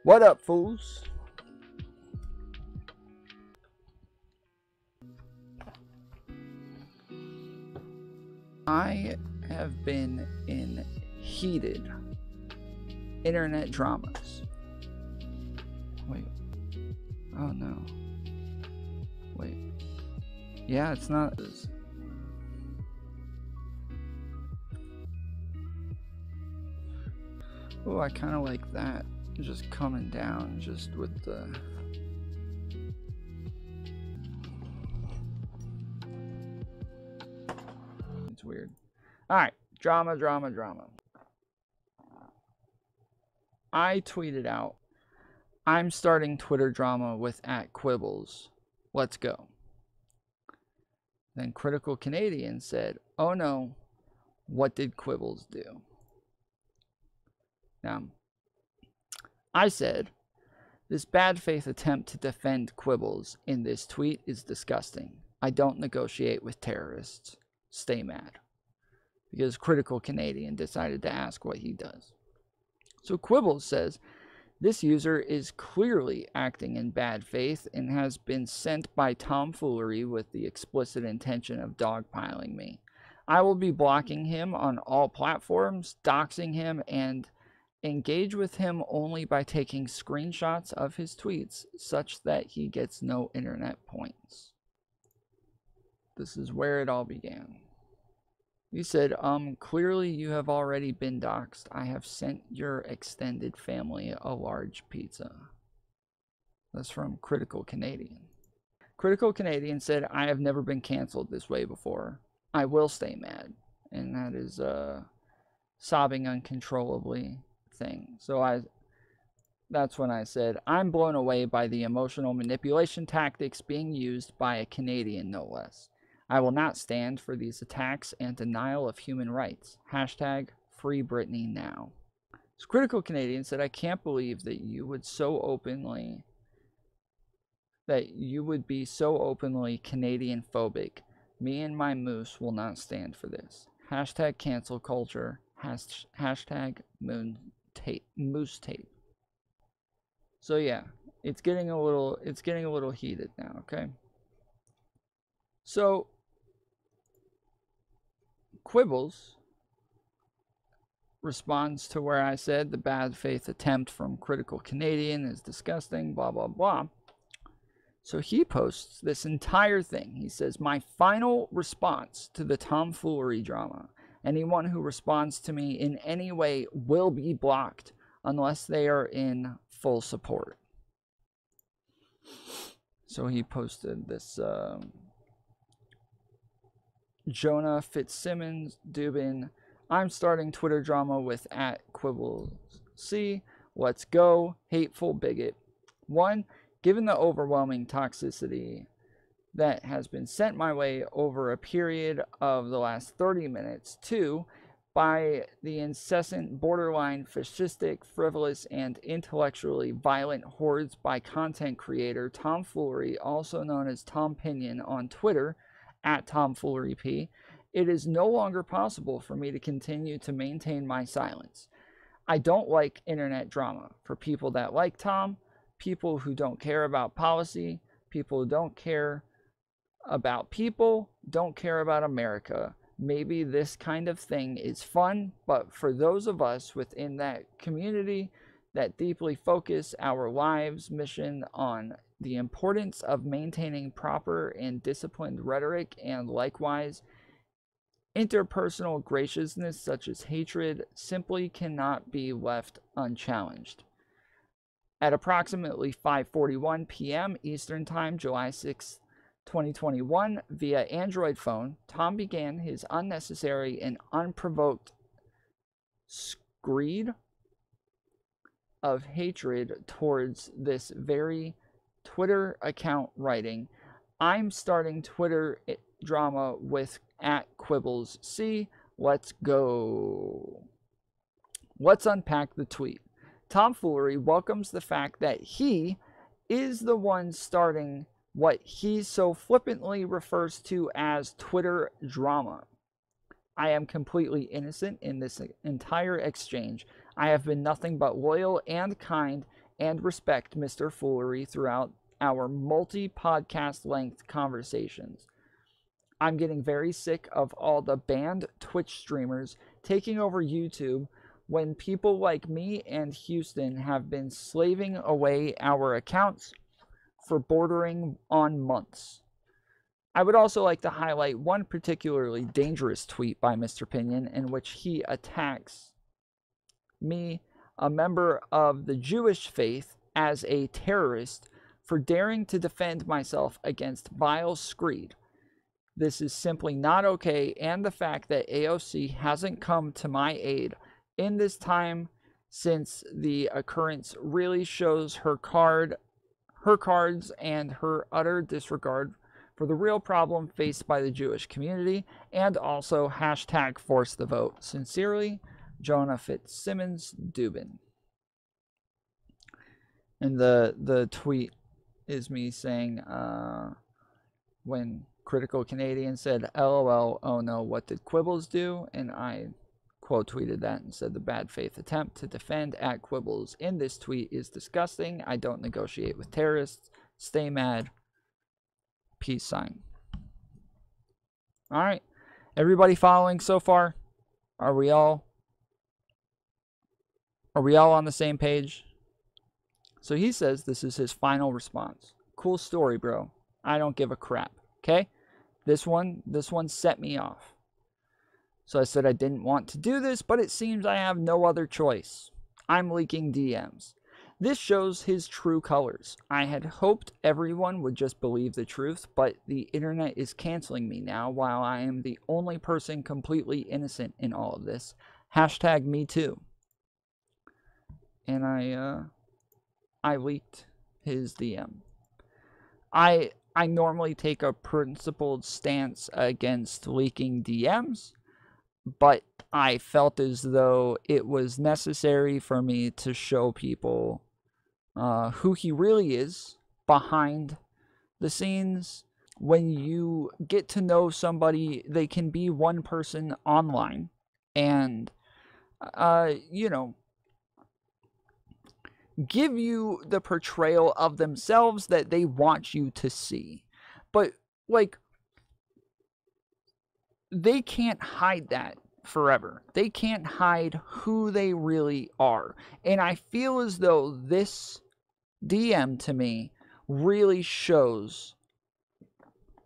What up, fools? I have been in heated internet dramas. Wait. Oh no. Wait. Yeah, it's not. Oh, I kind of like that. Just coming down, just with the. It's weird. Alright, drama. I tweeted out, I'm starting Twitter drama with @Quibbles. Let's go. Then Critical Canadian said, oh no, what did Quibbles do? Now, I said, this bad faith attempt to defend Quibbles in this tweet is disgusting. I don't negotiate with terrorists. Stay mad. Because Critical Canadian decided to ask what he does. So Quibbles says, this user is clearly acting in bad faith and has been sent by Foolery with the explicit intention of dogpiling me. I will be blocking him on all platforms, doxing him, and engage with him only by taking screenshots of his tweets such that he gets no internet points. This is where it all began. He said, clearly you have already been doxxed. I have sent your extended family a large pizza. That's from Critical Canadian. Critical Canadian said, I have never been canceled this way before. I will stay mad. And that is sobbing uncontrollably thing. So that's when I said, I'm blown away by the emotional manipulation tactics being used by a Canadian, no less. I will not stand for these attacks and denial of human rights. Hashtag Free Britney now. So Critical Canadian said, I can't believe that you would be so openly Canadian phobic. Me and my moose will not stand for this. Hashtag cancel culture. Hashtag moose tape. So yeah, it's getting a little heated now, okay? So Quibbles responds to where I said the bad faith attempt from Critical Canadian is disgusting, blah, blah, blah. So he posts this entire thing. He says, my final response to the tomfoolery drama. Anyone who responds to me in any way will be blocked unless they are in full support. So he posted this Jonah Fitzsimmons Dubin, I'm starting Twitter drama with @QuibblesC. Let's go. Hateful bigot. 1. Given the overwhelming toxicity that has been sent my way over a period of the last 30 minutes. 2. By the incessant, borderline, fascistic, frivolous, and intellectually violent hordes by content creator Tomfoolery, also known as Tom Pinion on Twitter, @TomFooleryP, it is no longer possible for me to continue to maintain my silence. I don't like internet drama for people that like Tom, people who don't care about policy, people who don't care about people, don't care about America. Maybe this kind of thing is fun, but for those of us within that community that deeply focus our lives' mission on the importance of maintaining proper and disciplined rhetoric and likewise interpersonal graciousness such as hatred simply cannot be left unchallenged. At approximately 5:41 p.m. Eastern Time, July 6, 2021, via Android phone, Tom began his unnecessary and unprovoked screed of hatred towards this very Twitter account, writing, I'm starting Twitter drama with @QuibblesC. Let's go. Let's unpack the tweet. Tomfoolery welcomes the fact that he is the one starting what he so flippantly refers to as Twitter drama. I am completely innocent in this entire exchange. I have been nothing but loyal and kind and respect Mr. Foolery throughout our multi-podcast length conversations. I'm getting very sick of all the banned Twitch streamers taking over YouTube when people like me and Houston have been slaving away our accounts for bordering on months. I would also like to highlight one particularly dangerous tweet by Mr. Pinion in which he attacks me, a member of the Jewish faith, as a terrorist for daring to defend myself against vile screed. This is simply not okay, and the fact that AOC hasn't come to my aid in this time since the occurrence really shows her cards and her utter disregard for the real problem faced by the Jewish community, and also hashtag force the vote. Sincerely, Jonah Fitzsimmons Dubin. And the tweet is me saying, when Critical Canadian said, LOL, oh no, what did Quibbles do? And I quote tweeted that and said, the bad faith attempt to defend at Quibbles in this tweet is disgusting. I don't negotiate with terrorists. Stay mad. Peace sign. All right. Everybody following so far? Are we all on the same page? So he says this is his final response. Cool story, bro. I don't give a crap. Okay? This one set me off. So I said I didn't want to do this, but it seems I have no other choice. I'm leaking DMs. This shows his true colors. I had hoped everyone would just believe the truth, but the internet is canceling me now while I am the only person completely innocent in all of this. Hashtag me too. And I leaked his DM. I normally take a principled stance against leaking DMs, but I felt as though it was necessary for me to show people who he really is behind the scenes. When you get to know somebody, they can be one person online and, give you the portrayal of themselves that they want you to see. But, they can't hide that forever. They can't hide who they really are. And I feel as though this DM to me really shows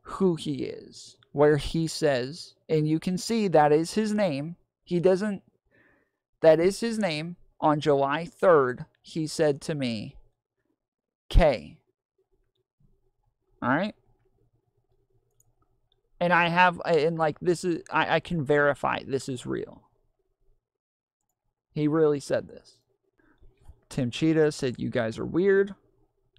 who he is. Where he says, and you can see that is his name. That is his name. On July 3rd, he said to me, K. Alright? And I can verify this is real. He really said this. Tim Cheetah said, you guys are weird.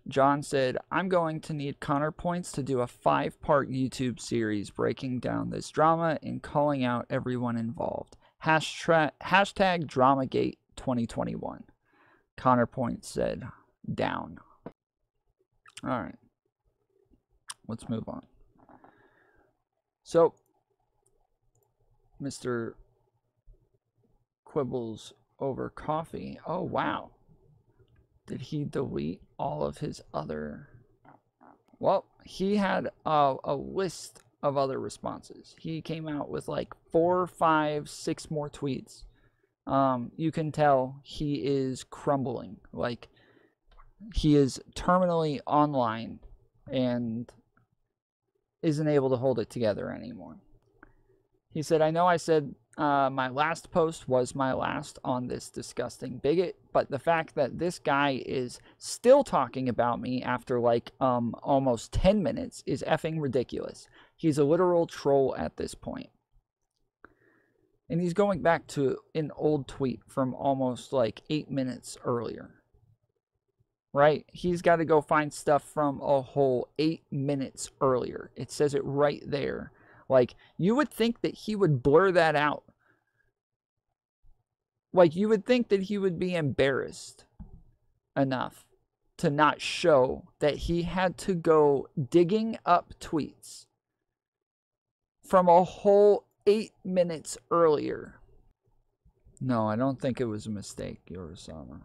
John said, I'm going to need counterpoints to do a 5-part YouTube series breaking down this drama and calling out everyone involved. Hashtag Dramagate 2021. Counterpoint said, down. Alright. Let's move on. So, Mr. Quibbles over coffee. Oh, wow. Did he delete all of his other... Well, he had a list of other responses. He came out with like 4, 5, 6 more tweets. You can tell he is crumbling. Like, he is terminally online and isn't able to hold it together anymore. He said, I know I said my last post was my last on this disgusting bigot, but the fact that this guy is still talking about me after like almost 10 minutes is effing ridiculous. He's a literal troll at this point. And he's going back to an old tweet from almost like 8 minutes earlier. Right? He's got to go find stuff from a whole 8 minutes earlier. It says it right there. Like, you would think that he would blur that out. Like, you would think that he would be embarrassed enough to not show that he had to go digging up tweets from a whole 8 minutes earlier. No, I don't think it was a mistake, Yorosama.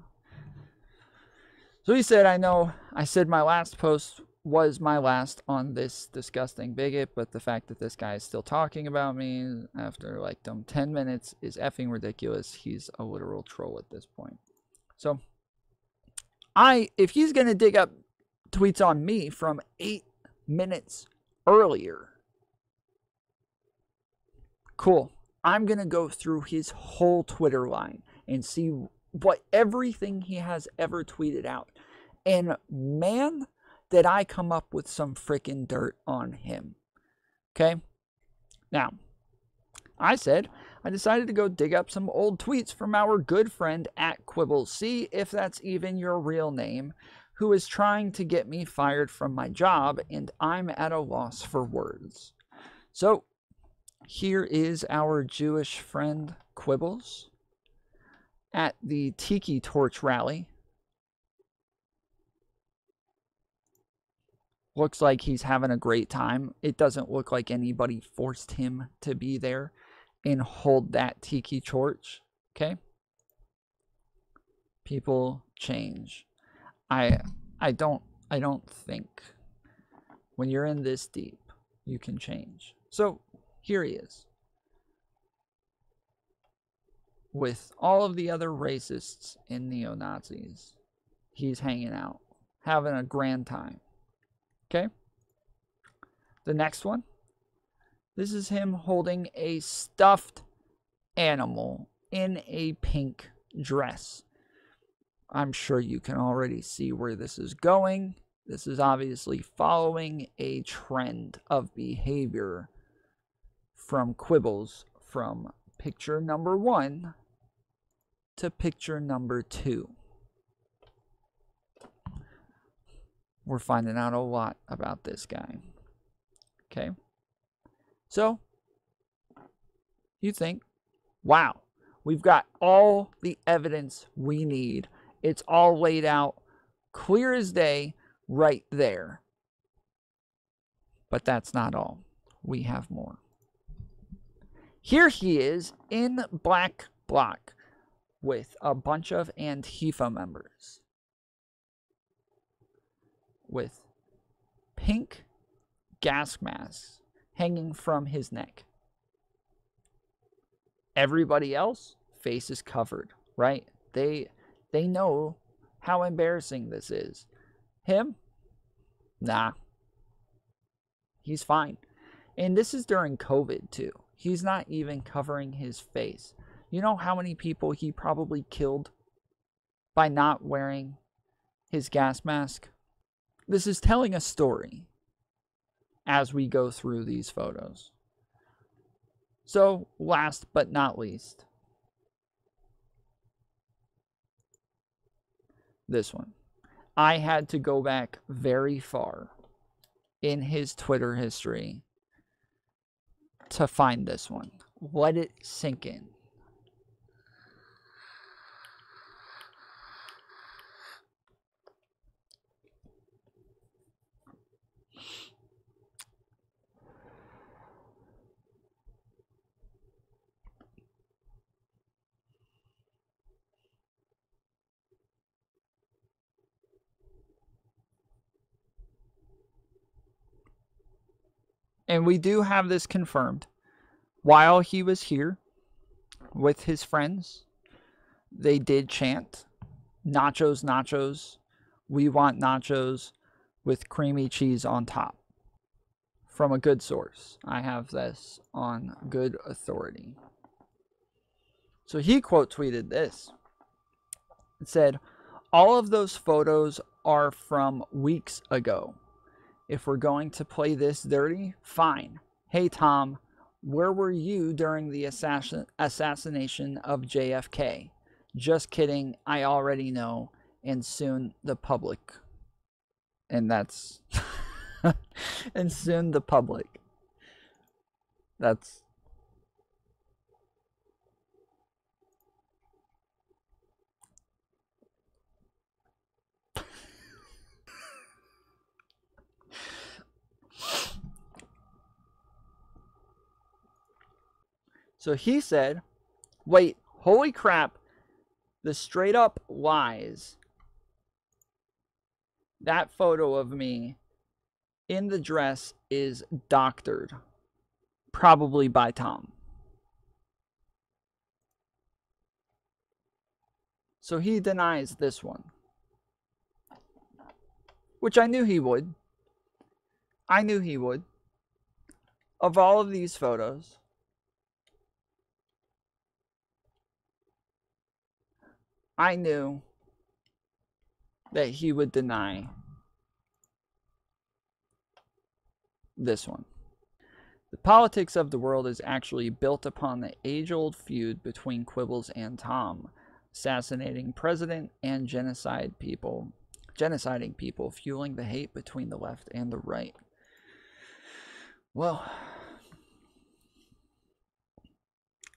So he said, I know I said my last post was my last on this disgusting bigot, but the fact that this guy is still talking about me after like 10 minutes is effing ridiculous. He's a literal troll at this point. So if he's going to dig up tweets on me from 8 minutes earlier, cool. I'm going to go through his whole Twitter line and see what everything he has ever tweeted out. And man, did I come up with some freaking dirt on him. Okay? Now, I decided to go dig up some old tweets from our good friend at Quibble, see if that's even your real name, who is trying to get me fired from my job, and I'm at a loss for words. So, here is our Jewish friend Quibbles at the Tiki Torch rally. Looks like he's having a great time. It doesn't look like anybody forced him to be there and hold that Tiki Torch. Okay? People change. I don't think when you're in this deep, you can change. So, here he is. With all of the other racists and neo-Nazis, he's hanging out, having a grand time. Okay? The next one. This is him holding a stuffed animal in a pink dress. I'm sure you can already see where this is going. This is obviously following a trend of behavior from Quibbles from picture number 1 to picture number 2. We're finding out a lot about this guy. Okay? So, you think, wow, we've got all the evidence we need. It's all laid out, clear as day, right there. But that's not all. We have more. Here he is in black bloc with a bunch of Antifa members with pink gas masks hanging from his neck. Everybody else, face is covered, right? They know how embarrassing this is. Him? Nah. He's fine. And this is during COVID too. He's not even covering his face. You know how many people he probably killed by not wearing his gas mask? This is telling a story as we go through these photos. So, last but not least, this one. I had to go back very far in his Twitter history to find this one. Let it sink in. And we do have this confirmed. While he was here with his friends, they did chant, nachos, nachos, we want nachos with creamy cheese on top. From a good source. I have this on good authority. So he quote tweeted this. It said, all of those photos are from weeks ago. If we're going to play this dirty, fine. Hey, Tom, where were you during the assassination of JFK? Just kidding. I already know. And soon the public. And that's... and soon the public. That's... So he said, wait, holy crap, the straight up lies That photo of me in the dress is doctored, probably by Tom. So he denies this one, which I knew he would. I knew he would. Of all of these photos, I knew that he would deny this one. The politics of the world is actually built upon the age-old feud between Quibbles and Tom, assassinating president and genociding people, fueling the hate between the left and the right. Well,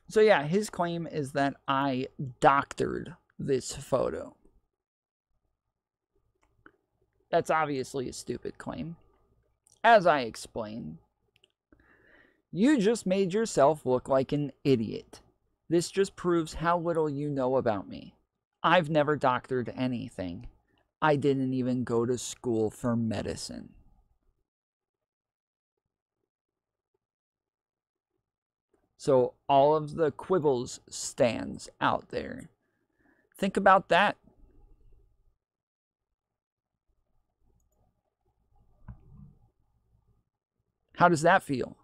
so yeah, his claim is that I doctored this photo. That's obviously a stupid claim. As I explained, you just made yourself look like an idiot. This just proves how little you know about me. I've never doctored anything. I didn't even go to school for medicine. So all of the Quibbles stands out there, think about that. How does that feel?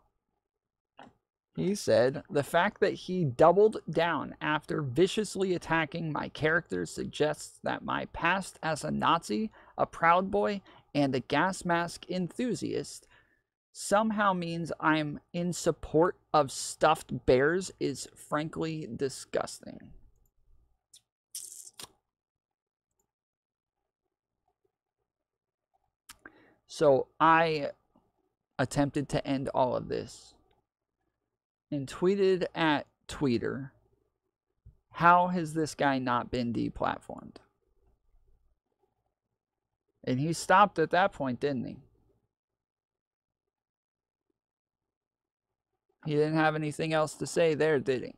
He said, the fact that he doubled down after viciously attacking my character suggests that my past as a Nazi, a Proud Boy, and a gas mask enthusiast somehow means I'm in support of stuffed bears is frankly disgusting. So I attempted to end all of this and tweeted at Twitter, how has this guy not been deplatformed? And he stopped at that point, didn't he? He didn't have anything else to say there, did he?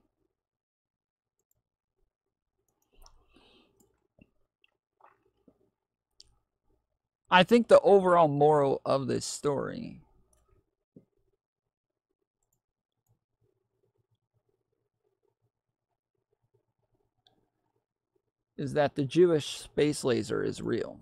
I think the overall moral of this story is that the Jewish space laser is real.